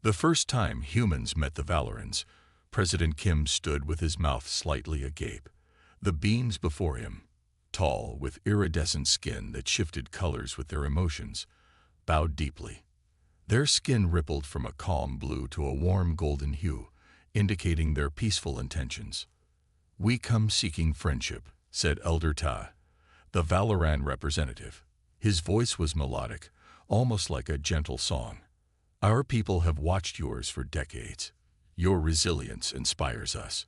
The first time humans met the Valorans, President Kim stood with his mouth slightly agape. The beings before him, tall, with iridescent skin that shifted colors with their emotions, bowed deeply. Their skin rippled from a calm blue to a warm golden hue, indicating their peaceful intentions. "We come seeking friendship," said Elder Ta, the Valoran representative. His voice was melodic, almost like a gentle song. "Our people have watched yours for decades. Your resilience inspires us."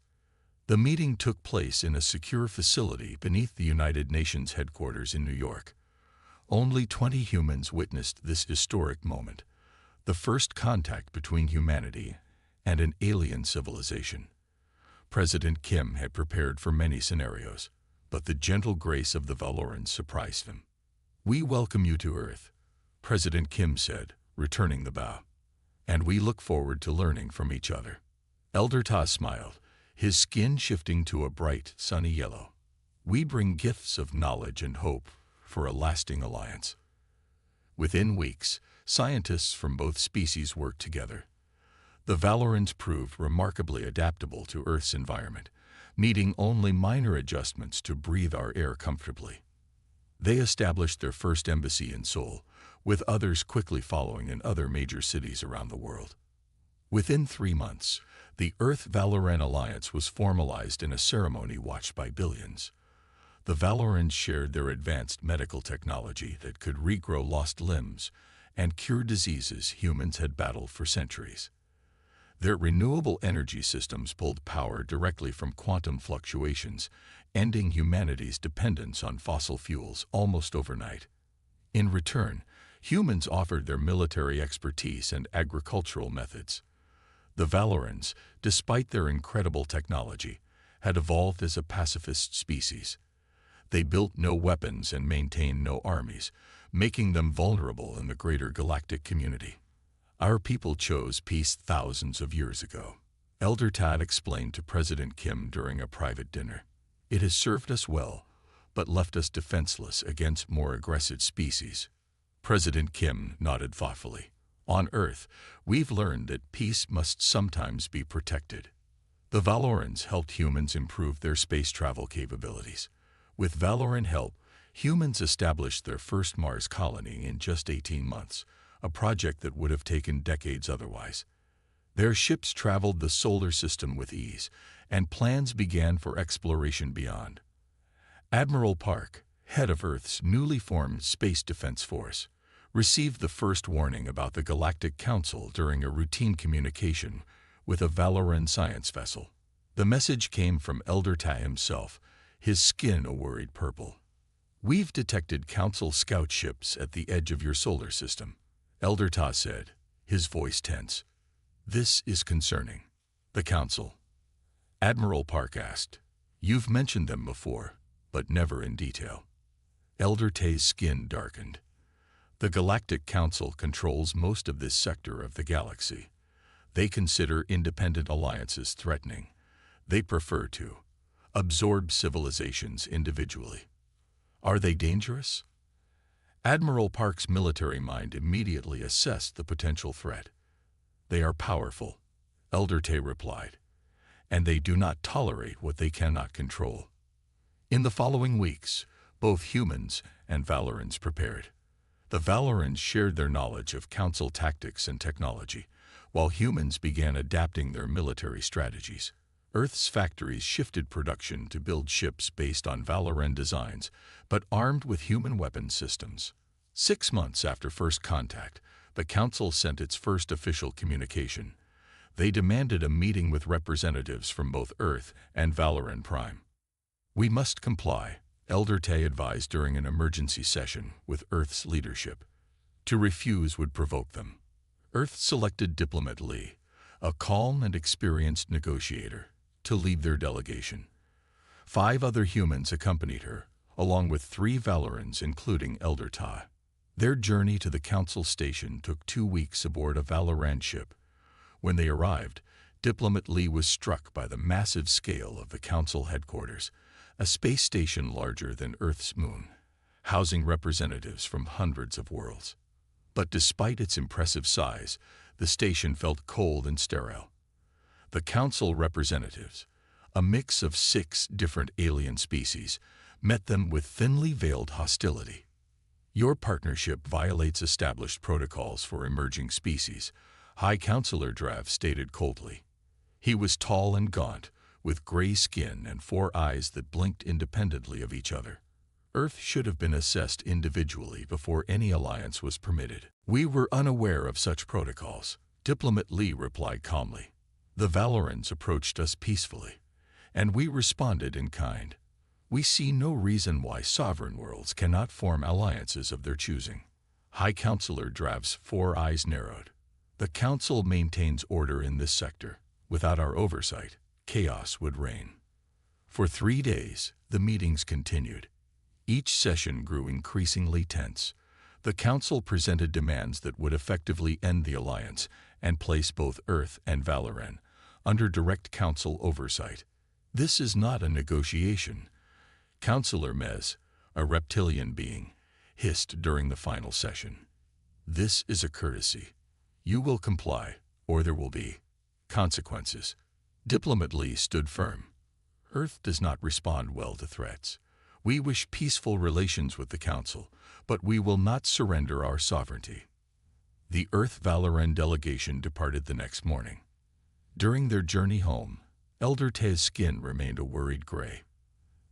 The meeting took place in a secure facility beneath the United Nations headquarters in New York. Only 20 humans witnessed this historic moment, the first contact between humanity and an alien civilization. President Kim had prepared for many scenarios, but the gentle grace of the Valorans surprised him. "We welcome you to Earth," President Kim said, returning the bow. "And we look forward to learning from each other." Elder Ta smiled, his skin shifting to a bright, sunny yellow. "We bring gifts of knowledge and hope for a lasting alliance." Within weeks, scientists from both species worked together. The Valorans proved remarkably adaptable to Earth's environment, needing only minor adjustments to breathe our air comfortably. They established their first embassy in Seoul, with others quickly following in other major cities around the world. Within 3 months, the Earth-Valoran alliance was formalized in a ceremony watched by billions. The Valorans shared their advanced medical technology that could regrow lost limbs and cure diseases humans had battled for centuries. Their renewable energy systems pulled power directly from quantum fluctuations, ending humanity's dependence on fossil fuels almost overnight. In return, humans offered their military expertise and agricultural methods. The Valorans, despite their incredible technology, had evolved as a pacifist species. They built no weapons and maintained no armies, making them vulnerable in the greater galactic community. "Our people chose peace thousands of years ago," Elder Tad explained to President Kim during a private dinner. "It has served us well, but left us defenseless against more aggressive species." President Kim nodded thoughtfully. "On Earth, we've learned that peace must sometimes be protected." The Valorans helped humans improve their space travel capabilities. With Valoran help, humans established their first Mars colony in just 18 months, a project that would have taken decades otherwise. Their ships traveled the solar system with ease, and plans began for exploration beyond. Admiral Park, head of Earth's newly formed Space Defense Force, received the first warning about the Galactic Council during a routine communication with a Valoran science vessel. The message came from Elder Ta himself, his skin a worried purple. "We've detected Council scout ships at the edge of your solar system," Elder Ta said, his voice tense. "This is concerning." "The Council?" Admiral Park asked. "You've mentioned them before, but never in detail." Elder Ta's skin darkened. "The Galactic Council controls most of this sector of the galaxy. They consider independent alliances threatening. They prefer to absorb civilizations individually." "Are they dangerous?" Admiral Park's military mind immediately assessed the potential threat. "They are powerful," Elder Ta replied, "and they do not tolerate what they cannot control." In the following weeks, both humans and Valorans prepared. The Valorans shared their knowledge of Council tactics and technology, while humans began adapting their military strategies. Earth's factories shifted production to build ships based on Valoran designs, but armed with human weapons systems. 6 months after first contact, the Council sent its first official communication. They demanded a meeting with representatives from both Earth and Valoran Prime. "We must comply," Elder Ta advised during an emergency session with Earth's leadership. To refuse would provoke them. Earth selected Diplomat Lee, a calm and experienced negotiator, to lead their delegation. 5 other humans accompanied her, along with 3 Valorans including Elder Ta. Their journey to the Council station took 2 weeks aboard a Valoran ship. When they arrived, Diplomat Lee was struck by the massive scale of the Council headquarters, a space station larger than Earth's moon, housing representatives from hundreds of worlds. But despite its impressive size, the station felt cold and sterile. The council representatives, a mix of 6 different alien species, met them with thinly veiled hostility. "Your partnership violates established protocols for emerging species," High Counselor Drav stated coldly. He was tall and gaunt, with gray skin and 4 eyes that blinked independently of each other. Earth should have been assessed individually before any alliance was permitted. "We were unaware of such protocols," Diplomat Lee replied calmly. "The Valorans approached us peacefully, and we responded in kind. We see no reason why sovereign worlds cannot form alliances of their choosing." High Counselor Drav's 4 eyes narrowed. "The Council maintains order in this sector. Without our oversight, chaos would reign." For 3 days, the meetings continued. Each session grew increasingly tense. The Council presented demands that would effectively end the alliance and place both Earth and Valoran under direct Council oversight. "This is not a negotiation," Counselor Mez, a reptilian being, hissed during the final session. "This is a courtesy. You will comply, or there will be consequences." Diplomat Lee stood firm. "Earth does not respond well to threats. We wish peaceful relations with the Council, but we will not surrender our sovereignty." The Earth Valoran delegation departed the next morning. During their journey home, Elder Te's skin remained a worried gray.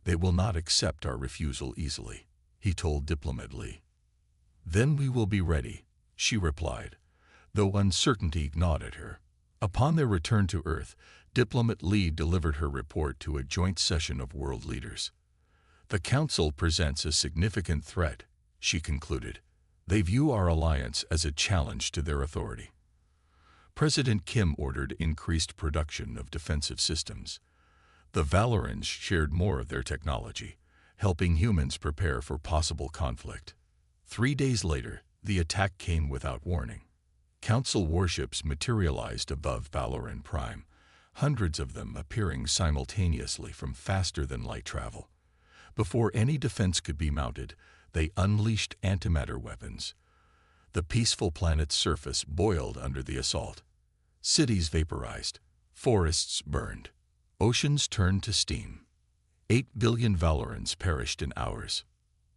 "They will not accept our refusal easily," he told Diplomat Lee. "Then we will be ready," she replied, though uncertainty gnawed at her. Upon their return to Earth, Diplomat Lee delivered her report to a joint session of world leaders. "The Council presents a significant threat," she concluded. "They view our alliance as a challenge to their authority." President Kim ordered increased production of defensive systems. The Valorans shared more of their technology, helping humans prepare for possible conflict. 3 days later, the attack came without warning. Council warships materialized above Valoran Prime, hundreds of them appearing simultaneously from faster-than-light travel. Before any defense could be mounted, they unleashed antimatter weapons. The peaceful planet's surface boiled under the assault. Cities vaporized, forests burned, oceans turned to steam. 8 billion Valorans perished in hours.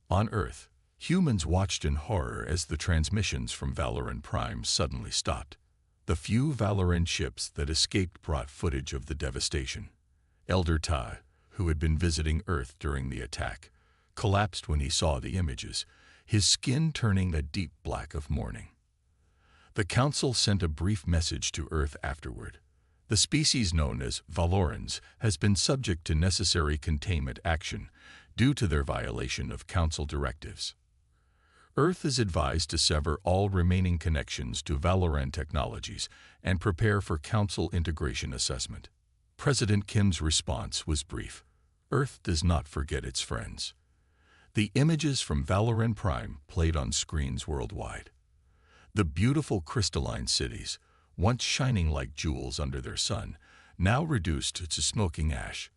On Earth, humans watched in horror as the transmissions from Valoran Prime suddenly stopped. The few Valoran ships that escaped brought footage of the devastation. Elder Ta, who had been visiting Earth during the attack, collapsed when he saw the images, his skin turning a deep black of mourning. The Council sent a brief message to Earth afterward. "The species known as Valorans has been subject to necessary containment action due to their violation of Council directives. Earth is advised to sever all remaining connections to Valoran technologies and prepare for Council integration assessment." President Kim's response was brief. Earth does not forget its friends. The images from Valoran Prime played on screens worldwide. The beautiful crystalline cities, once shining like jewels under their sun, now reduced to smoking ash.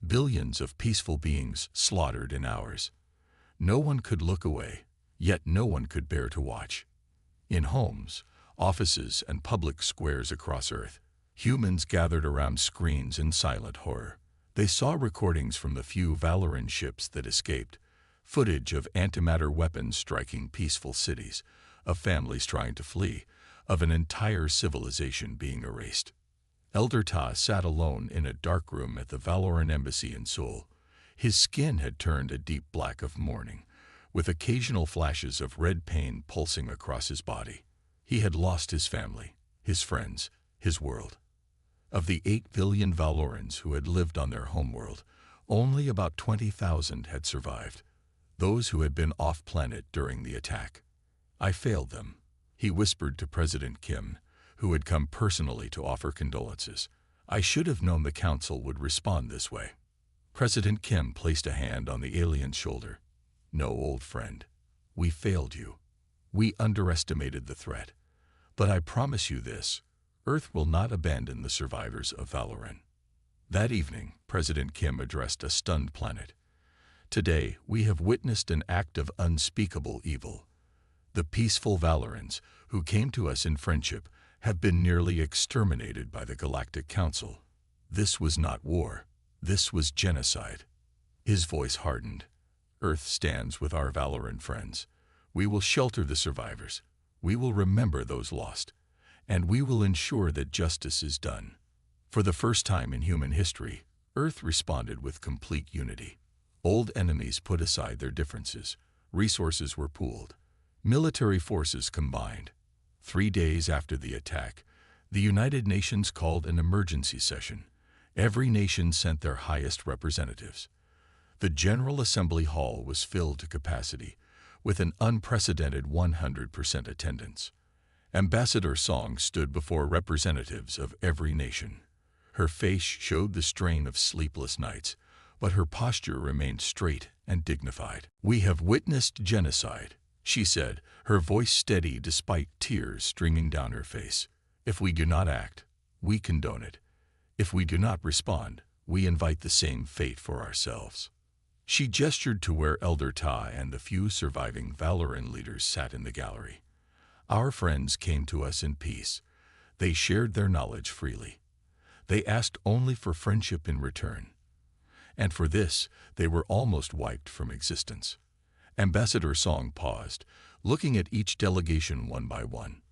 Billions of peaceful beings slaughtered in hours. No one could look away, yet no one could bear to watch. In homes, offices, and public squares across Earth, humans gathered around screens in silent horror. They saw recordings from the few Valoran ships that escaped, footage of antimatter weapons striking peaceful cities, of families trying to flee, of an entire civilization being erased. Elder Ta sat alone in a dark room at the Valoran embassy in Seoul. His skin had turned a deep black of mourning, with occasional flashes of red pain pulsing across his body. He had lost his family, his friends, his world. Of the 8 billion Valorans who had lived on their homeworld, only about 20,000 had survived, those who had been off-planet during the attack. "I failed them," he whispered to President Kim, who had come personally to offer condolences. "I should have known the Council would respond this way." President Kim placed a hand on the alien's shoulder. "No, old friend. We failed you. We underestimated the threat. But I promise you this, Earth will not abandon the survivors of Valoran." That evening, President Kim addressed a stunned planet. "Today, we have witnessed an act of unspeakable evil. The peaceful Valorans, who came to us in friendship, have been nearly exterminated by the Galactic Council. This was not war. This was genocide. His voice hardened. Earth stands with our Valoran friends. We will shelter the survivors. We will remember those lost. And we will ensure that justice is done. For the first time in human history, Earth responded with complete unity. Old enemies put aside their differences. Resources were pooled. Military forces combined. 3 days after the attack, the United Nations called an emergency session. Every nation sent their highest representatives. The General Assembly Hall was filled to capacity, with an unprecedented 100% attendance. Ambassador Song stood before representatives of every nation. Her face showed the strain of sleepless nights, but her posture remained straight and dignified. "We have witnessed genocide," she said, her voice steady despite tears streaming down her face. "If we do not act, we condone it. If we do not respond, we invite the same fate for ourselves." She gestured to where Elder Ta and the few surviving Valoran leaders sat in the gallery. Our friends came to us in peace. They shared their knowledge freely. They asked only for friendship in return. And for this, they were almost wiped from existence. Ambassador Song paused, looking at each delegation one by one.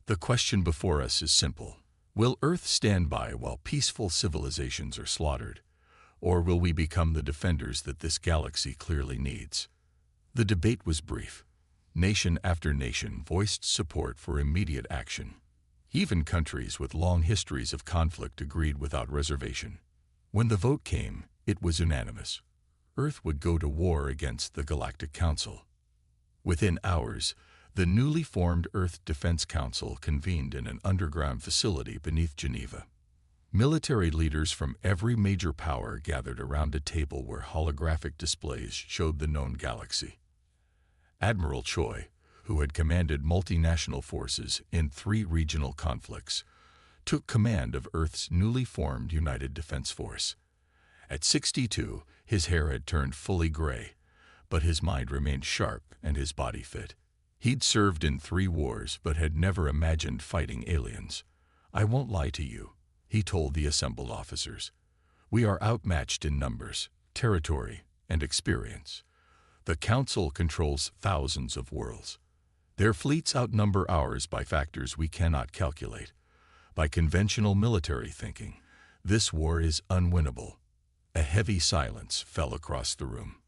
"The question before us is simple. Will Earth stand by while peaceful civilizations are slaughtered? Or will we become the defenders that this galaxy clearly needs?" The debate was brief. Nation after nation voiced support for immediate action. Even countries with long histories of conflict agreed without reservation. When the vote came, it was unanimous. Earth would go to war against the Galactic Council. Within hours, the newly formed Earth Defense Council convened in an underground facility beneath Geneva. Military leaders from every major power gathered around a table where holographic displays showed the known galaxy. Admiral Choi, who had commanded multinational forces in 3 regional conflicts, took command of Earth's newly formed United Defense Force. At 62, his hair had turned fully gray, but his mind remained sharp and his body fit. He'd served in 3 wars but had never imagined fighting aliens. "I won't lie to you," he told the assembled officers. "We are outmatched in numbers, territory, and experience. The Council controls thousands of worlds. Their fleets outnumber ours by factors we cannot calculate. By conventional military thinking, this war is unwinnable." A heavy silence fell across the room.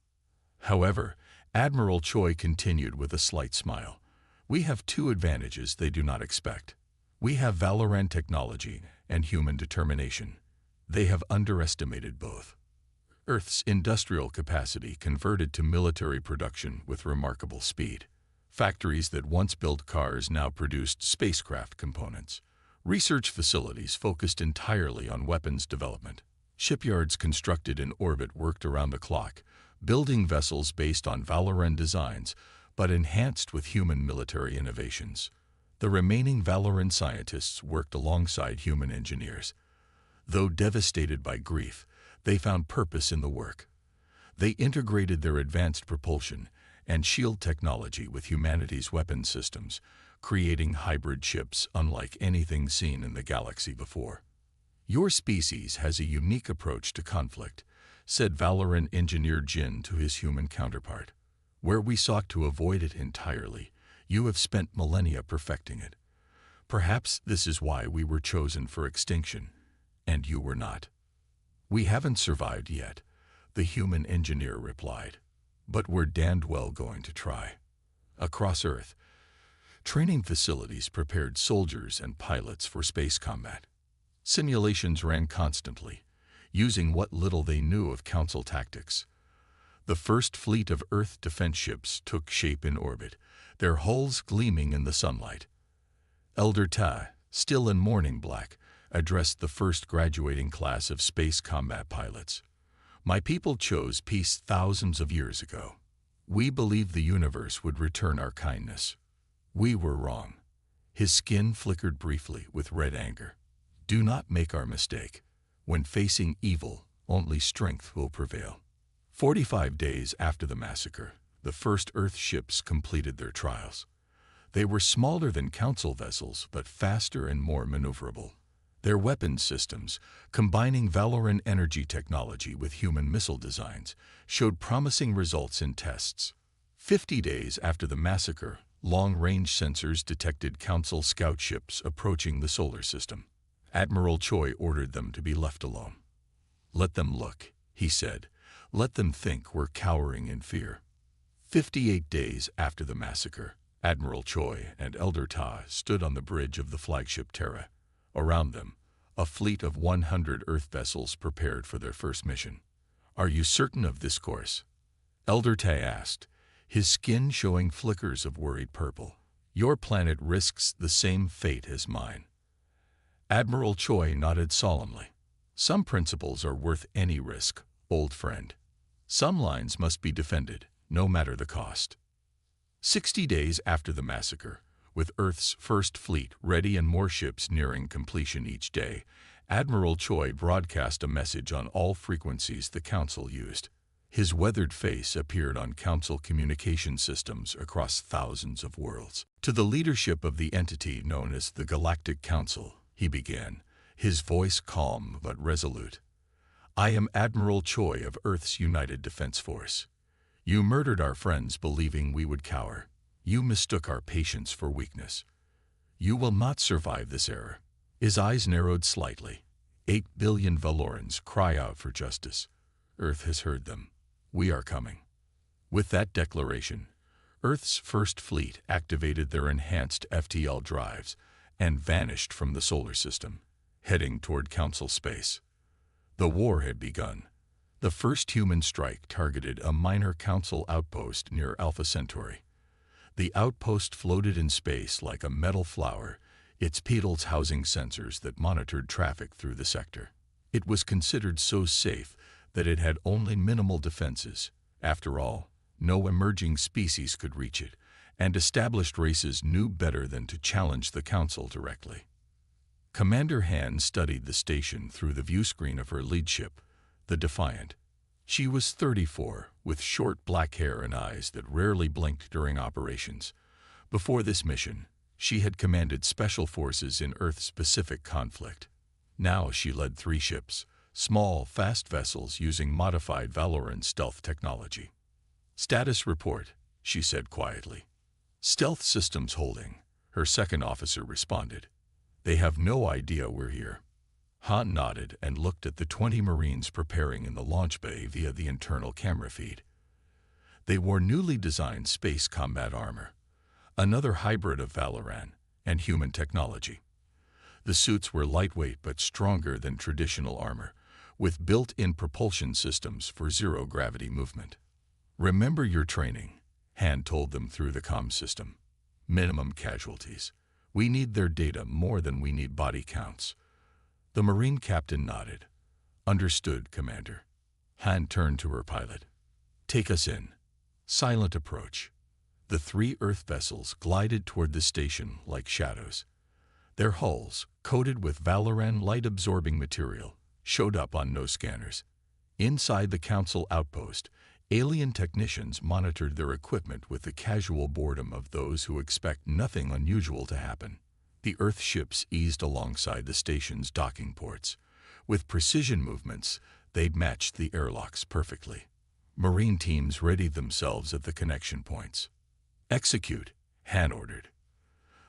However, Admiral Choi continued with a slight smile. "We have 2 advantages they do not expect. We have Valoran technology and human determination. They have underestimated both." Earth's industrial capacity converted to military production with remarkable speed. Factories that once built cars now produced spacecraft components. Research facilities focused entirely on weapons development. Shipyards constructed in orbit worked around the clock, building vessels based on Valoran designs, but enhanced with human military innovations. The remaining Valoran scientists worked alongside human engineers. Though devastated by grief, they found purpose in the work. They integrated their advanced propulsion and shield technology with humanity's weapon systems, creating hybrid ships unlike anything seen in the galaxy before. "Your species has a unique approach to conflict," said Valoran engineer Jin to his human counterpart. "Where we sought to avoid it entirely, you have spent millennia perfecting it. Perhaps this is why we were chosen for extinction, and you were not." "We haven't survived yet," the human engineer replied, "but we're damned well going to try." Across Earth, training facilities prepared soldiers and pilots for space combat. Simulations ran constantly, using what little they knew of Council tactics. The first fleet of Earth defense ships took shape in orbit, their hulls gleaming in the sunlight. Elder Ta, still in morning black, addressed the first graduating class of space combat pilots. "My people chose peace thousands of years ago. We believed the universe would return our kindness. We were wrong." His skin flickered briefly with red anger. "Do not make our mistake. When facing evil, only strength will prevail." 45 days after the massacre, the first Earth ships completed their trials. They were smaller than Council vessels, but faster and more maneuverable. Their weapons systems, combining Valoran energy technology with human missile designs, showed promising results in tests. 50 days after the massacre, long-range sensors detected Council scout ships approaching the solar system. Admiral Choi ordered them to be left alone. "Let them look," he said. "Let them think we're cowering in fear." 58 days after the massacre, Admiral Choi and Elder Ta stood on the bridge of the flagship Terra. Around them, a fleet of 100 Earth vessels prepared for their first mission. "Are you certain of this course?" Elder Ta asked, his skin showing flickers of worried purple. "Your planet risks the same fate as mine." Admiral Choi nodded solemnly. "Some principles are worth any risk, old friend. Some lines must be defended, no matter the cost." 60 days after the massacre, with Earth's first fleet ready and more ships nearing completion each day, Admiral Choi broadcast a message on all frequencies the Council used. His weathered face appeared on Council communication systems across thousands of worlds. "To the leadership of the entity known as the Galactic Council," he began, his voice calm but resolute. "I am Admiral Choi of Earth's United Defense Force. You murdered our friends believing we would cower. You mistook our patience for weakness. You will not survive this error." His eyes narrowed slightly. 8 billion Valorans cry out for justice. Earth has heard them. We are coming. With that declaration, Earth's first fleet activated their enhanced FTL drives and vanished from the solar system, heading toward Council space. The war had begun. The first human strike targeted a minor Council outpost near Alpha Centauri. The outpost floated in space like a metal flower, its petals housing sensors that monitored traffic through the sector. It was considered so safe that it had only minimal defenses. After all, no emerging species could reach it, and established races knew better than to challenge the Council directly. Commander Han studied the station through the viewscreen of her lead ship, the Defiant. She was 34, with short black hair and eyes that rarely blinked during operations. Before this mission, she had commanded special forces in Earth's Pacific conflict. Now she led 3 ships, small, fast vessels using modified Valoran stealth technology. "Status report," she said quietly. "Stealth systems holding," her second officer responded. "They have no idea we're here." Han nodded and looked at the 20 Marines preparing in the launch bay via the internal camera feed. They wore newly designed space combat armor, another hybrid of Valoran and human technology. The suits were lightweight but stronger than traditional armor, with built-in propulsion systems for zero-gravity movement. "Remember your training," Han told them through the comm system. "Minimum casualties. We need their data more than we need body counts." The Marine captain nodded. "Understood, Commander." Han turned to her pilot. "Take us in." Silent approach. The 3 Earth vessels glided toward the station like shadows. Their hulls, coated with Valoran light-absorbing material, showed up on no scanners. Inside the Council outpost, alien technicians monitored their equipment with the casual boredom of those who expect nothing unusual to happen. The Earth ships eased alongside the station's docking ports. With precision movements, they'd matched the airlocks perfectly. Marine teams readied themselves at the connection points. "Execute," Han ordered.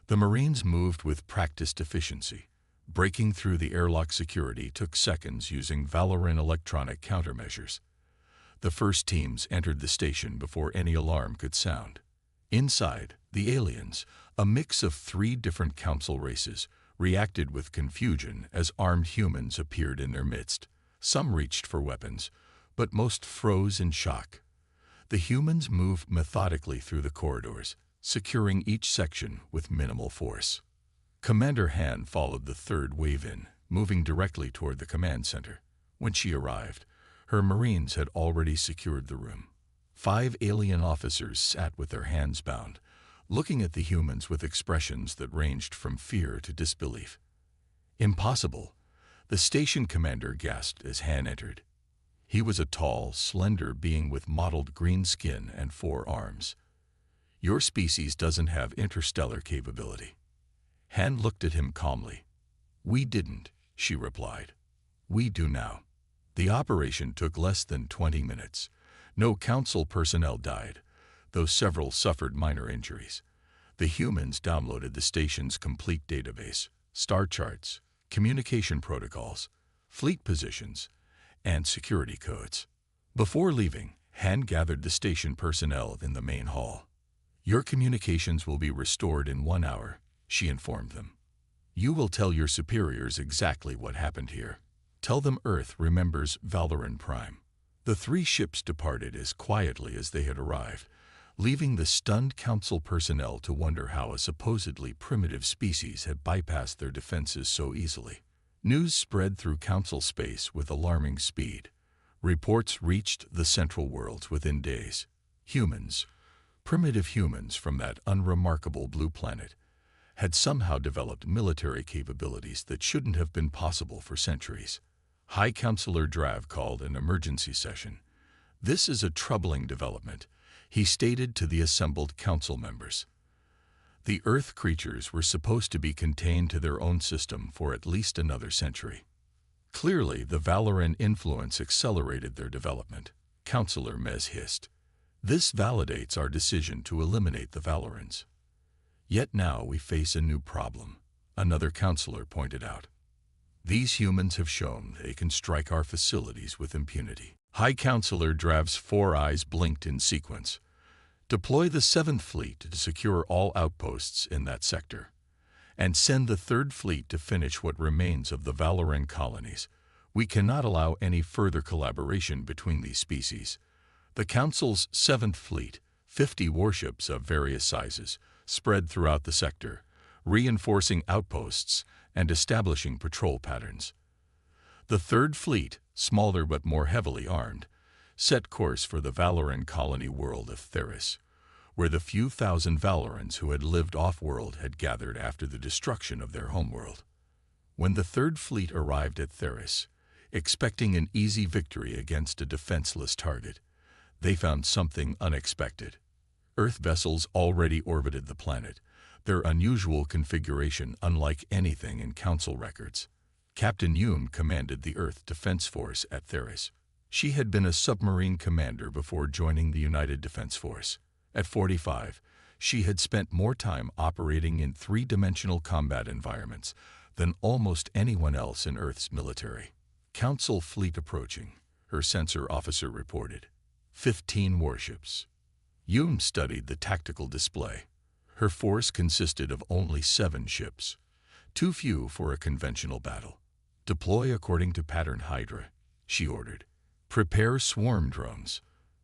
The Marines moved with practiced efficiency. Breaking through the airlock security took seconds using Valoran electronic countermeasures. The first teams entered the station before any alarm could sound. Inside, the aliens, a mix of 3 different Council races, reacted with confusion as armed humans appeared in their midst. Some reached for weapons, but most froze in shock. The humans moved methodically through the corridors, securing each section with minimal force. Commander Han followed the third wave in, moving directly toward the command center. When she arrived, her Marines had already secured the room. 5 alien officers sat with their hands bound, looking at the humans with expressions that ranged from fear to disbelief. "Impossible," the station commander gasped as Han entered. He was a tall, slender being with mottled green skin and 4 arms. Your species doesn't have interstellar capability. Han looked at him calmly. We didn't, she replied. We do now. The operation took less than 20 minutes. No council personnel died, though several suffered minor injuries. The humans downloaded the station's complete database, star charts, communication protocols, fleet positions, and security codes. Before leaving, Han gathered the station personnel in the main hall. Your communications will be restored in 1 hour, she informed them. You will tell your superiors exactly what happened here. Tell them Earth remembers Valoran Prime. The 3 ships departed as quietly as they had arrived, leaving the stunned council personnel to wonder how a supposedly primitive species had bypassed their defenses so easily. News spread through council space with alarming speed. Reports reached the Central Worlds within days. Humans, primitive humans from that unremarkable blue planet, had somehow developed military capabilities that shouldn't have been possible for centuries. High Counselor Drav called an emergency session. This is a troubling development, he stated to the assembled council members. The Earth creatures were supposed to be contained to their own system for at least another century. Clearly, the Valoran influence accelerated their development, Counselor Mez hissed. This validates our decision to eliminate the Valorans. Yet now we face a new problem, another counselor pointed out. These humans have shown they can strike our facilities with impunity. High Counselor Drav's 4 eyes blinked in sequence. Deploy the 7th Fleet to secure all outposts in that sector, and send the 3rd Fleet to finish what remains of the Valoran colonies. We cannot allow any further collaboration between these species. The Council's 7th Fleet, 50 warships of various sizes, spread throughout the sector, reinforcing outposts and establishing patrol patterns. The 3rd Fleet, smaller but more heavily armed, set course for the Valoran colony world of Theris, where the few thousand Valorans who had lived off-world had gathered after the destruction of their homeworld. When the 3rd Fleet arrived at Theris, expecting an easy victory against a defenseless target, they found something unexpected. Earth vessels already orbited the planet, their unusual configuration unlike anything in Council records. Captain Yoon commanded the Earth Defense Force at Theris. She had been a submarine commander before joining the United Defense Force. At 45, she had spent more time operating in 3-dimensional combat environments than almost anyone else in Earth's military. Council fleet approaching, her sensor officer reported. 15 warships. Yoon studied the tactical display. Her force consisted of only 7 ships, too few for a conventional battle. Deploy according to pattern Hydra, she ordered. Prepare swarm drones.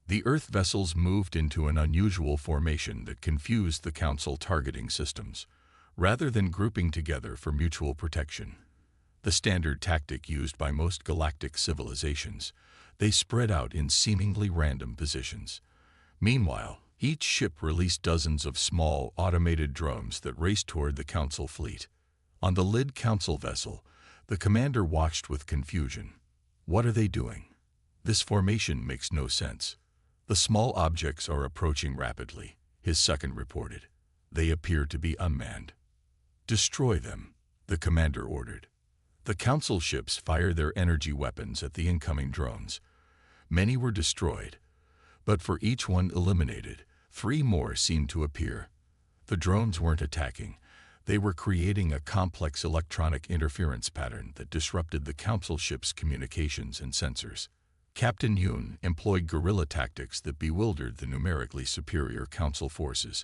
The Earth vessels moved into an unusual formation that confused the Council targeting systems, rather than grouping together for mutual protection. The standard tactic used by most galactic civilizations, they spread out in seemingly random positions. Meanwhile, each ship released dozens of small, automated drones that raced toward the Council fleet. On the Lid Council vessel, the commander watched with confusion. What are they doing? This formation makes no sense. The small objects are approaching rapidly, his second reported. They appear to be unmanned. Destroy them, the commander ordered. The Council ships fired their energy weapons at the incoming drones. Many were destroyed, but for each one eliminated, 3 more seemed to appear. The drones weren't attacking. They were creating a complex electronic interference pattern that disrupted the Council ship's communications and sensors. Captain Yoon employed guerrilla tactics that bewildered the numerically superior Council forces.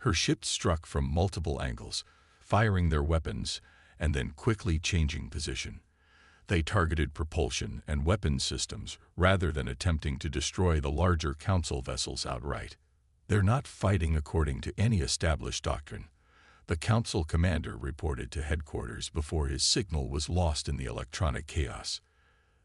Her ships struck from multiple angles, firing their weapons and then quickly changing position. They targeted propulsion and weapons systems rather than attempting to destroy the larger Council vessels outright. They're not fighting according to any established doctrine, the Council commander reported to headquarters before his signal was lost in the electronic chaos.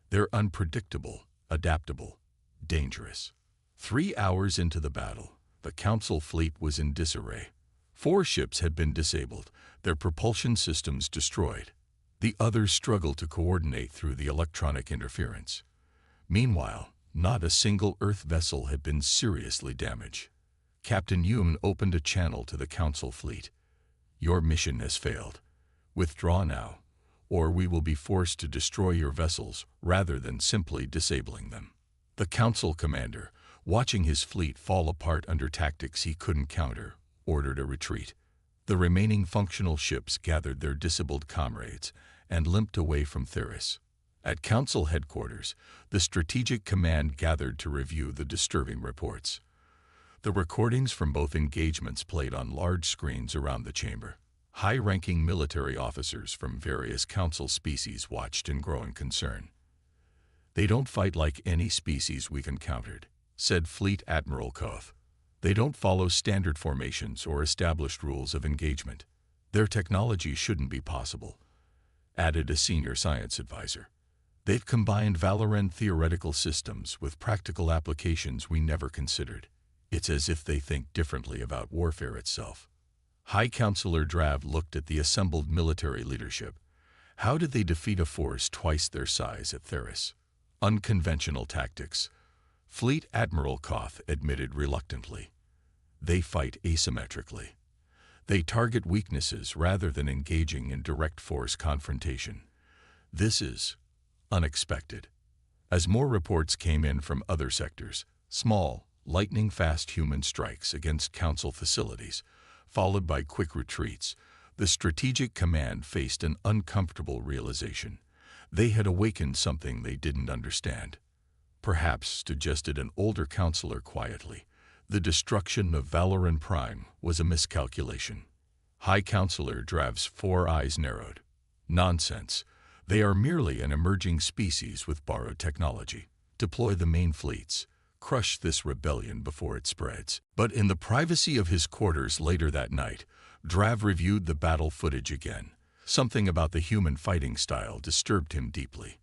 They're unpredictable, adaptable, dangerous. 3 hours into the battle, the Council fleet was in disarray. 4 ships had been disabled, their propulsion systems destroyed. The others struggled to coordinate through the electronic interference. Meanwhile, not a single Earth vessel had been seriously damaged. Captain Hume opened a channel to the Council fleet. "Your mission has failed. Withdraw now, or we will be forced to destroy your vessels rather than simply disabling them." The Council commander, watching his fleet fall apart under tactics he couldn't counter, ordered a retreat. The remaining functional ships gathered their disabled comrades and limped away from Theris. At Council headquarters, the Strategic Command gathered to review the disturbing reports. The recordings from both engagements played on large screens around the chamber. High-ranking military officers from various Council species watched in growing concern. "They don't fight like any species we've encountered," said Fleet Admiral Koth. "They don't follow standard formations or established rules of engagement. Their technology shouldn't be possible," added a senior science advisor. "They've combined Valoran theoretical systems with practical applications we never considered. It's as if they think differently about warfare itself." High Counselor Drav looked at the assembled military leadership. How did they defeat a force twice their size at Theris? Unconventional tactics. Fleet Admiral Koth admitted reluctantly. They fight asymmetrically. They target weaknesses rather than engaging in direct force confrontation. This is unexpected. As more reports came in from other sectors, small, lightning-fast human strikes against Council facilities, followed by quick retreats, the Strategic Command faced an uncomfortable realization. They had awakened something they didn't understand. "Perhaps," suggested an older counselor quietly, "the destruction of Valoran Prime was a miscalculation." High Counselor Drav's 4 eyes narrowed. "Nonsense. They are merely an emerging species with borrowed technology. Deploy the main fleets. Crush this rebellion before it spreads." But in the privacy of his quarters later that night, Drav reviewed the battle footage again. Something about the human fighting style disturbed him deeply.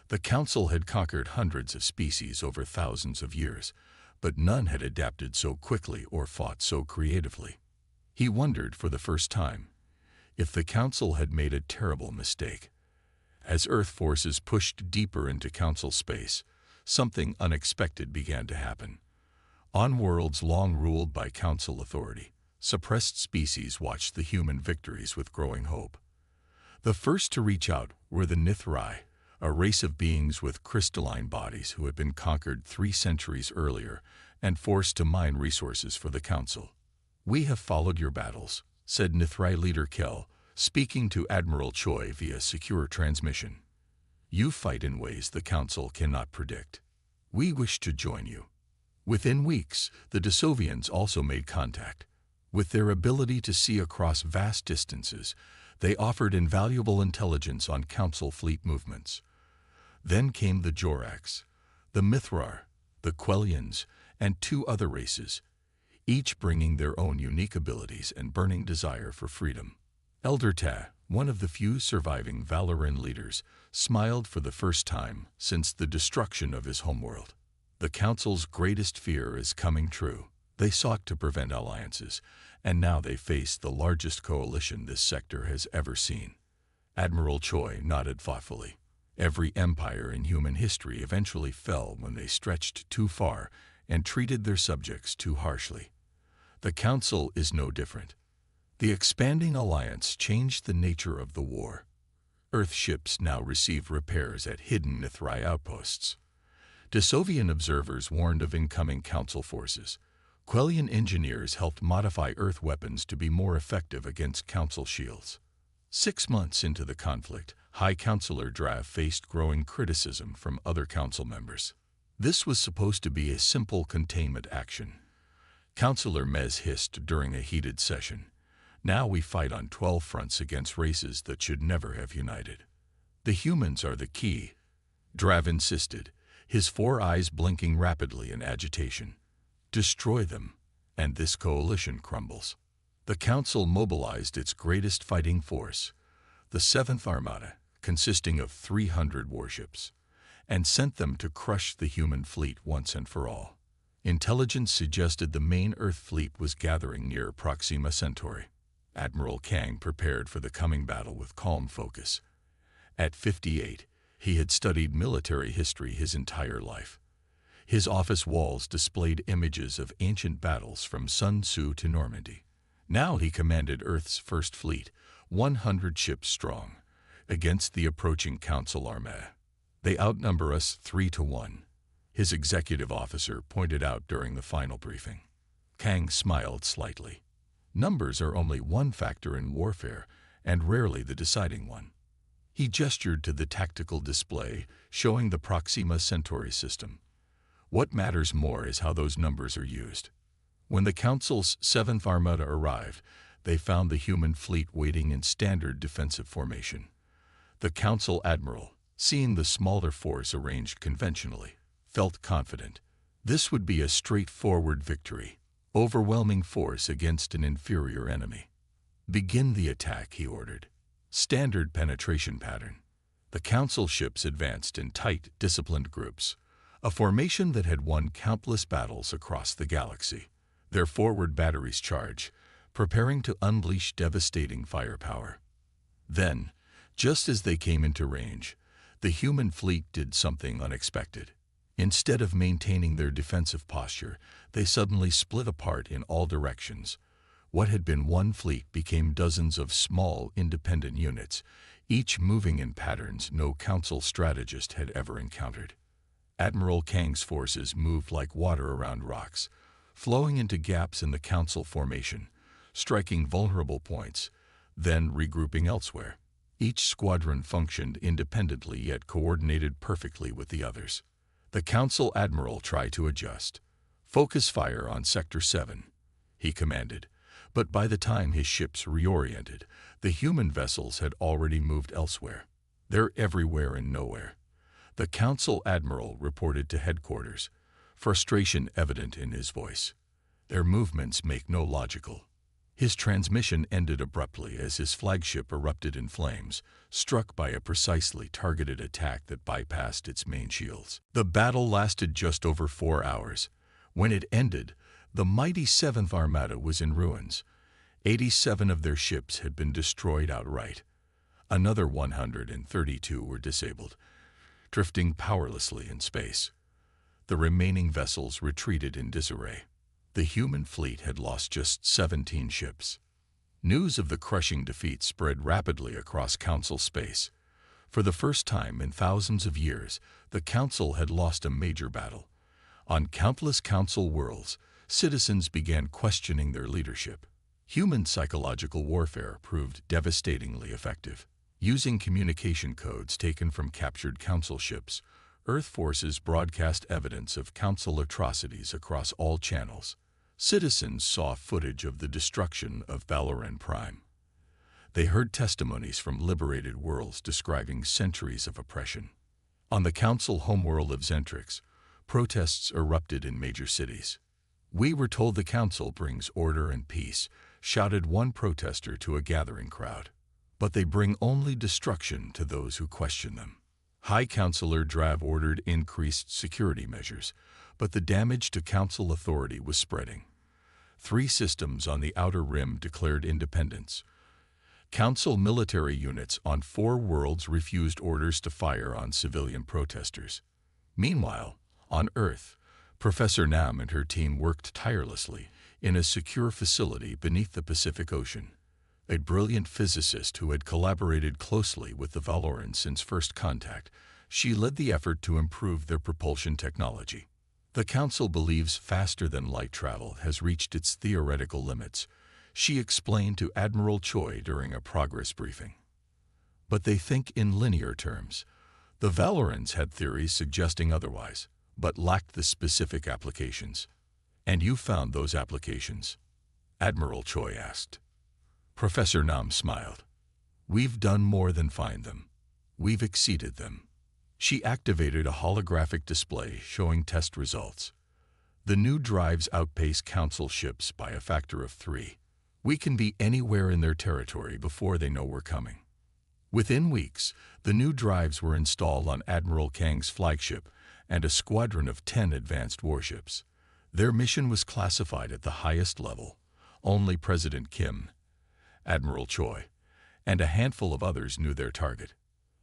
The Council had conquered hundreds of species over thousands of years, but none had adapted so quickly or fought so creatively. He wondered for the first time if the Council had made a terrible mistake. As Earth forces pushed deeper into Council space, something unexpected began to happen. On worlds long ruled by Council authority, suppressed species watched the human victories with growing hope. The first to reach out were the Nithrai, a race of beings with crystalline bodies who had been conquered 3 centuries earlier and forced to mine resources for the Council. "We have followed your battles," said Nithrai leader Kel, speaking to Admiral Choi via secure transmission. "You fight in ways the Council cannot predict. We wish to join you." Within weeks, the Desovians also made contact. With their ability to see across vast distances, they offered invaluable intelligence on Council fleet movements. Then came the Joraks, the Mithrar, the Quellians, and 2 other races, each bringing their own unique abilities and burning desire for freedom. Elder Ta, one of the few surviving Valoran leaders, smiled for the first time since the destruction of his homeworld. The Council's greatest fear is coming true. They sought to prevent alliances, and now they face the largest coalition this sector has ever seen. Admiral Choi nodded thoughtfully. Every empire in human history eventually fell when they stretched too far and treated their subjects too harshly. The Council is no different. The expanding alliance changed the nature of the war. Earth ships now receive repairs at hidden Nithrai outposts. Desovian observers warned of incoming Council forces. Quellian engineers helped modify Earth weapons to be more effective against Council shields. 6 months into the conflict, High Counselor Drav faced growing criticism from other Council members. This was supposed to be a simple containment action. Counselor Mez hissed during a heated session. "Now we fight on 12 fronts against races that should never have united. The humans are the key," Drav insisted, his 4 eyes blinking rapidly in agitation. "Destroy them, and this coalition crumbles." The Council mobilized its greatest fighting force, the 7th Armada, consisting of 300 warships, and sent them to crush the human fleet once and for all. Intelligence suggested the main Earth fleet was gathering near Proxima Centauri. Admiral Kang prepared for the coming battle with calm focus. At 58, he had studied military history his entire life. His office walls displayed images of ancient battles from Sun Tzu to Normandy. Now he commanded Earth's first fleet, 100 ships strong, against the approaching Council armée. "They outnumber us 3-1, his executive officer pointed out during the final briefing. Kang smiled slightly. Numbers are only one factor in warfare, and rarely the deciding one. He gestured to the tactical display, showing the Proxima Centauri system. What matters more is how those numbers are used. When the Council's 7th Armada arrived, they found the human fleet waiting in standard defensive formation. The Council Admiral, seeing the smaller force arranged conventionally, felt confident. This would be a straightforward victory, overwhelming force against an inferior enemy. "Begin the attack," he ordered. Standard penetration pattern. The Council ships advanced in tight, disciplined groups, a formation that had won countless battles across the galaxy. Their forward batteries charge, preparing to unleash devastating firepower. Then, just as they came into range, the human fleet did something unexpected. Instead of maintaining their defensive posture, they suddenly split apart in all directions. What had been one fleet became dozens of small, independent units, each moving in patterns no Council strategist had ever encountered. Admiral Kang's forces moved like water around rocks, flowing into gaps in the Council formation, striking vulnerable points, then regrouping elsewhere. Each squadron functioned independently yet coordinated perfectly with the others. The Council Admiral tried to adjust. "Focus fire on Sector 7, he commanded. But by the time his ships reoriented, the human vessels had already moved elsewhere. "They're everywhere and nowhere," the Council Admiral reported to headquarters, frustration evident in his voice. "Their movements make no logical." His transmission ended abruptly as his flagship erupted in flames, struck by a precisely targeted attack that bypassed its main shields. The battle lasted just over 4 hours. When it ended, the mighty 7th Armada was in ruins. 87 of their ships had been destroyed outright. Another 132 were disabled, drifting powerlessly in space. The remaining vessels retreated in disarray. The human fleet had lost just 17 ships. News of the crushing defeat spread rapidly across Council space. For the first time in thousands of years, the Council had lost a major battle. On countless Council worlds, citizens began questioning their leadership. Human psychological warfare proved devastatingly effective. Using communication codes taken from captured Council ships, Earth forces broadcast evidence of Council atrocities across all channels. Citizens saw footage of the destruction of Valoran Prime. They heard testimonies from liberated worlds describing centuries of oppression. On the Council homeworld of Zentrix, protests erupted in major cities. "We were told the Council brings order and peace," shouted one protester to a gathering crowd. "But they bring only destruction to those who question them." High Councilor Drav ordered increased security measures, but the damage to Council authority was spreading. 3 systems on the Outer Rim declared independence. Council military units on 4 worlds refused orders to fire on civilian protesters. Meanwhile, on Earth, Professor Nam and her team worked tirelessly in a secure facility beneath the Pacific Ocean. A brilliant physicist who had collaborated closely with the Valoran since first contact, she led the effort to improve their propulsion technology. The Council believes faster-than-light travel has reached its theoretical limits, she explained to Admiral Choi during a progress briefing. But they think in linear terms. The Valorans had theories suggesting otherwise, but lacked the specific applications. "And you found those applications?" Admiral Choi asked. Professor Nam smiled. "We've done more than find them. We've exceeded them." She activated a holographic display showing test results. "The new drives outpace Council ships by a factor of 3. We can be anywhere in their territory before they know we're coming." Within weeks, the new drives were installed on Admiral Kang's flagship and a squadron of 10 advanced warships. Their mission was classified at the highest level. Only President Kim, Admiral Choi, and a handful of others knew their target.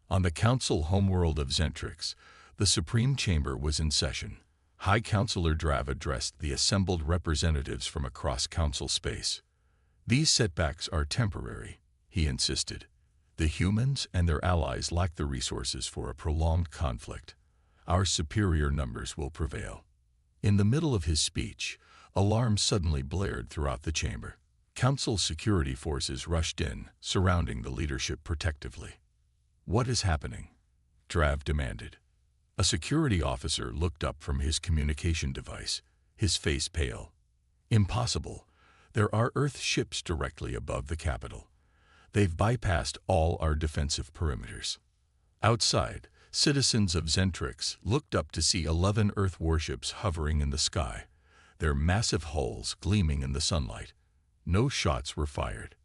On the Council homeworld of Zentrix, the Supreme Chamber was in session. High Counselor Drav addressed the assembled representatives from across council space. These setbacks are temporary, he insisted. The humans and their allies lack the resources for a prolonged conflict. Our superior numbers will prevail. In the middle of his speech, alarms suddenly blared throughout the chamber. Council security forces rushed in, surrounding the leadership protectively. "What is happening?" Drav demanded. A security officer looked up from his communication device, his face pale. "Impossible. There are Earth ships directly above the capital. They've bypassed all our defensive perimeters." Outside, citizens of Zentrix looked up to see 11 Earth warships hovering in the sky, their massive hulls gleaming in the sunlight. No shots were fired.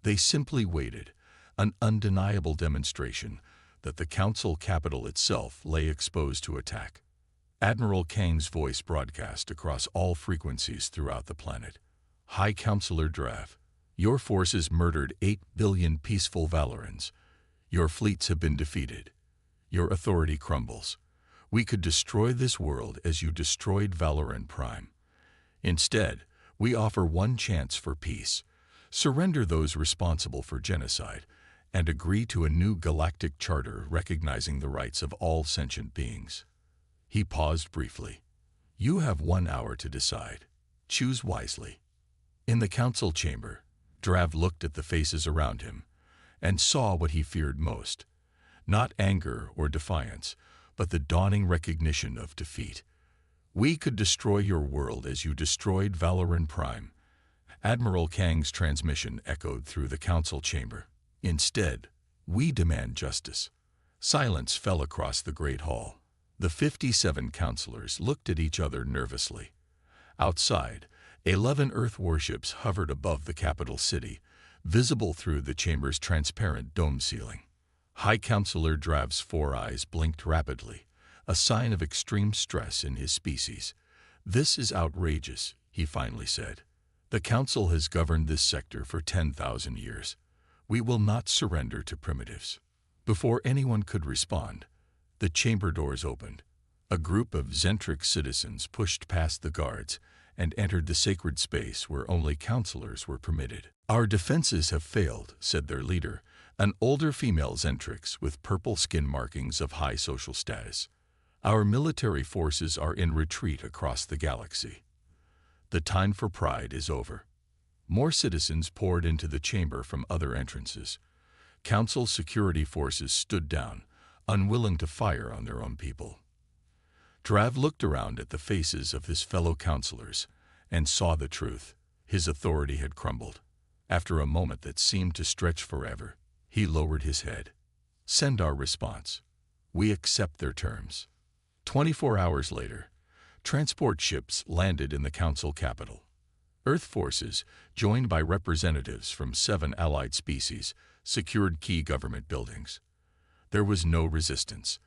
They simply waited, an undeniable demonstration that the Council capital itself lay exposed to attack. Admiral Kang's voice broadcast across all frequencies throughout the planet. "High Counselor Drav, your forces murdered 8 billion peaceful Valorans. Your fleets have been defeated. Your authority crumbles. We could destroy this world as you destroyed Valoran Prime. Instead, we offer one chance for peace. Surrender those responsible for genocide and agree to a new galactic charter recognizing the rights of all sentient beings." He paused briefly. "You have 1 hour to decide. Choose wisely." In the council chamber, Drav looked at the faces around him and saw what he feared most. Not anger or defiance, but the dawning recognition of defeat. "We could destroy your world as you destroyed Valoran Prime." Admiral Kang's transmission echoed through the council chamber. "Instead, we demand justice." Silence fell across the great hall. The 57 counselors looked at each other nervously. Outside, 11 Earth warships hovered above the capital city, visible through the chamber's transparent dome ceiling. High Counselor Drav's 4 eyes blinked rapidly, a sign of extreme stress in his species. "This is outrageous," he finally said. "The Council has governed this sector for 10,000 years. We will not surrender to primitives." Before anyone could respond, the chamber doors opened. A group of Zentrix citizens pushed past the guards and entered the sacred space where only counselors were permitted. "Our defenses have failed," said their leader, an older female Zentrix with purple skin markings of high social status. "Our military forces are in retreat across the galaxy. The time for pride is over." More citizens poured into the chamber from other entrances. Council security forces stood down, unwilling to fire on their own people. Drav looked around at the faces of his fellow counselors and saw the truth. His authority had crumbled. After a moment that seemed to stretch forever, he lowered his head. "Send our response. We accept their terms." 24 hours later, transport ships landed in the Council capital. Earth forces, joined by representatives from 7 allied species, secured key government buildings. There was no resistance.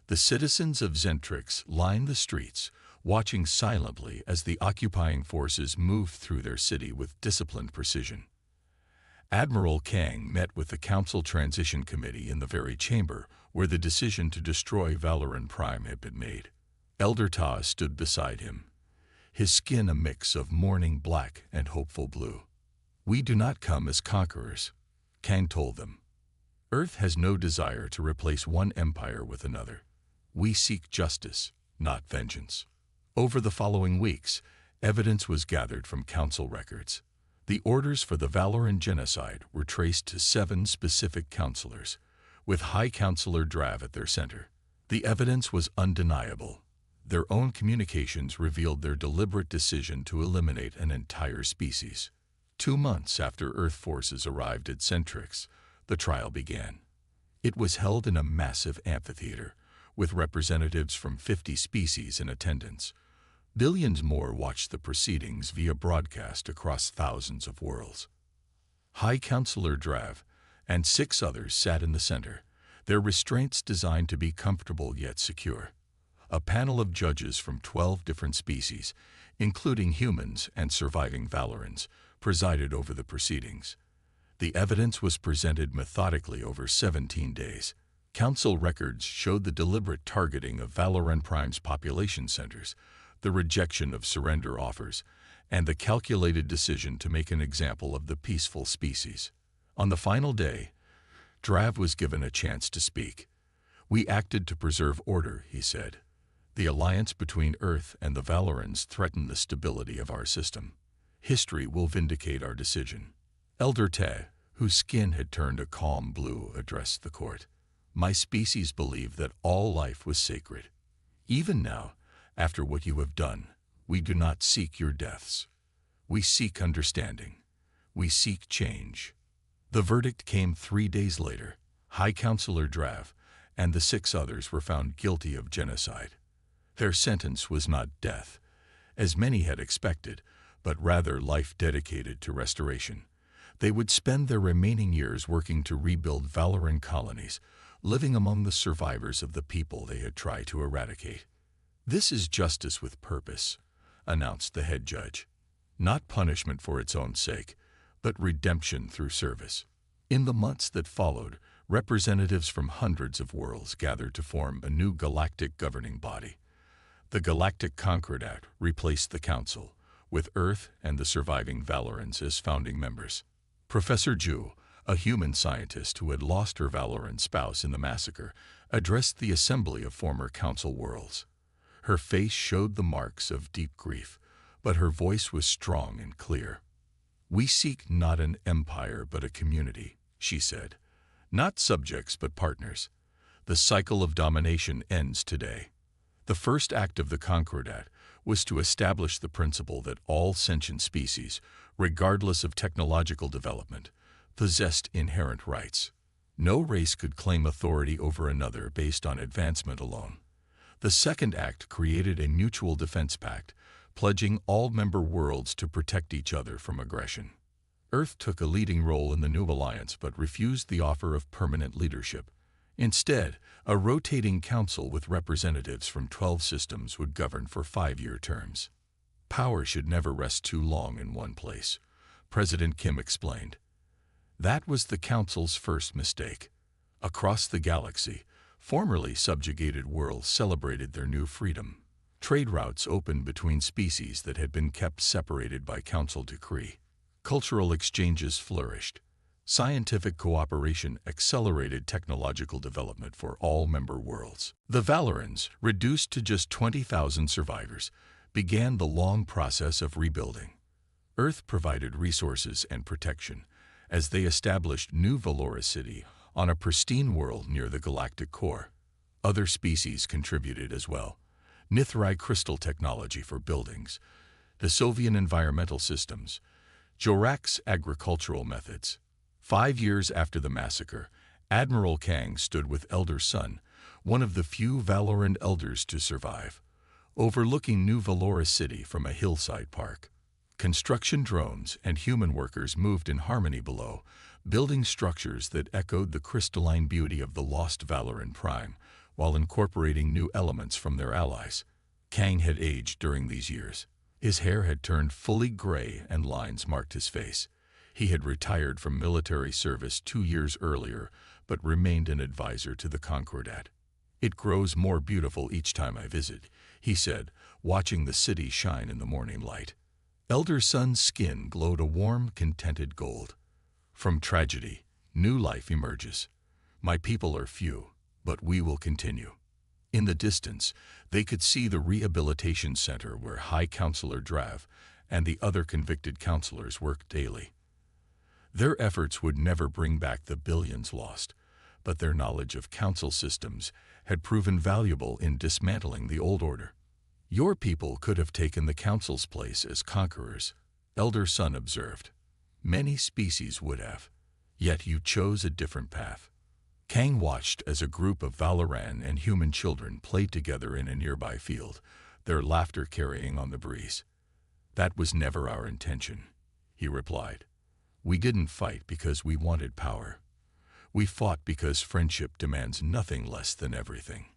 The citizens of Zentrix lined the streets, watching silently as the occupying forces moved through their city with disciplined precision. Admiral Kang met with the Council Transition Committee in the very chamber where the decision to destroy Valoran Prime had been made. Elder Ta stood beside him, his skin a mix of mourning black and hopeful blue. "We do not come as conquerors," Kang told them. "Earth has no desire to replace one empire with another. We seek justice, not vengeance." Over the following weeks, evidence was gathered from Council records. The orders for the Valoran genocide were traced to 7 specific counselors, with High Counselor Drav at their center. The evidence was undeniable. Their own communications revealed their deliberate decision to eliminate an entire species. 2 months after Earth forces arrived at Zentrix, the trial began. It was held in a massive amphitheater, with representatives from 50 species in attendance. Billions more watched the proceedings via broadcast across thousands of worlds. High Counselor Drav and 6 others sat in the center, their restraints designed to be comfortable yet secure. A panel of judges from 12 different species, including humans and surviving Valorans, presided over the proceedings. The evidence was presented methodically over 17 days. Council records showed the deliberate targeting of Valoran Prime's population centers, the rejection of surrender offers, and the calculated decision to make an example of the peaceful species. On the final day, Drav was given a chance to speak. "We acted to preserve order," he said. "The alliance between Earth and the Valorans threatened the stability of our system. History will vindicate our decision." Elder Te, whose skin had turned a calm blue, addressed the court. "My species believed that all life was sacred. Even now, after what you have done, we do not seek your deaths. We seek understanding. We seek change." The verdict came 3 days later. High Counselor Drav and the 6 others were found guilty of genocide. Their sentence was not death, as many had expected, but rather life dedicated to restoration. They would spend their remaining years working to rebuild Valoran colonies, living among the survivors of the people they had tried to eradicate. "This is justice with purpose," announced the head judge. "Not punishment for its own sake, but redemption through service." In the months that followed, representatives from hundreds of worlds gathered to form a new galactic governing body. The Galactic Concordat replaced the Council, with Earth and the surviving Valorans as founding members. Professor Ju, a human scientist who had lost her Valoran spouse in the massacre, addressed the assembly of former Council worlds. Her face showed the marks of deep grief, but her voice was strong and clear. "We seek not an empire but a community," she said. "Not subjects but partners. The cycle of domination ends today." The first act of the Concordat was to establish the principle that all sentient species, regardless of technological development, possessed inherent rights. No race could claim authority over another based on advancement alone. The second act created a mutual defense pact, pledging all member worlds to protect each other from aggression. Earth took a leading role in the new alliance but refused the offer of permanent leadership. Instead, a rotating council with representatives from 12 systems would govern for 5-year terms. "Power should never rest too long in one place," President Kim explained. That was the council's first mistake. Across the galaxy, formerly subjugated worlds celebrated their new freedom. Trade routes opened between species that had been kept separated by council decree. Cultural exchanges flourished. Scientific cooperation accelerated technological development for all member worlds. The Valorans, reduced to just 20,000 survivors, began the long process of rebuilding. Earth provided resources and protection as they established New Valora City on a pristine world near the galactic core. Other species contributed as well. Nithrai crystal technology for buildings, the Sovian environmental systems, Jorak's agricultural methods. 5 years after the massacre, Admiral Kang stood with Elder Sun, one of the few Valoran elders to survive, overlooking New Valora City from a hillside park. Construction drones and human workers moved in harmony below, building structures that echoed the crystalline beauty of the lost Valoran Prime, while incorporating new elements from their allies. Kang had aged during these years. His hair had turned fully gray and lines marked his face. He had retired from military service 2 years earlier, but remained an advisor to the Concordat. "It grows more beautiful each time I visit," he said, watching the city shine in the morning light. Elder Sun's skin glowed a warm, contented gold. "From tragedy, new life emerges. My people are few, but we will continue." In the distance, they could see the rehabilitation center where High Counselor Drav and the other convicted counselors worked daily. Their efforts would never bring back the billions lost, but their knowledge of council systems had proven valuable in dismantling the old order. "Your people could have taken the council's place as conquerors," Elder Sun observed. "Many species would have, yet you chose a different path." Kang watched as a group of Valoran and human children played together in a nearby field, their laughter carrying on the breeze. "That was never our intention," he replied. "We didn't fight because we wanted power. We fought because friendship demands nothing less than everything."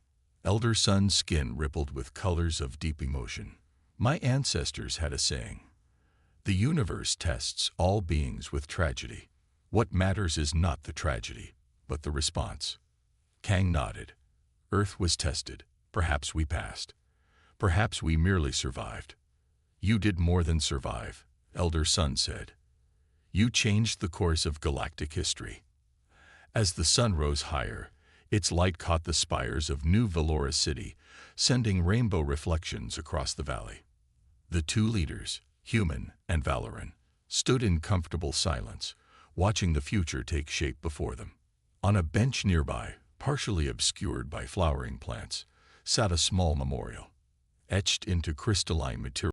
Elder Sun's skin rippled with colors of deep emotion. "My ancestors had a saying. The universe tests all beings with tragedy. What matters is not the tragedy, but the response." Kang nodded. Earth was tested. Perhaps we passed. Perhaps we merely survived. You did more than survive, Elder Sun said. You changed the course of galactic history. As the sun rose higher, its light caught the spires of New Valoran City, sending rainbow reflections across the valley. The two leaders, Human and Valoran, stood in comfortable silence, watching the future take shape before them. On a bench nearby, partially obscured by flowering plants, sat a small memorial. Etched into crystalline material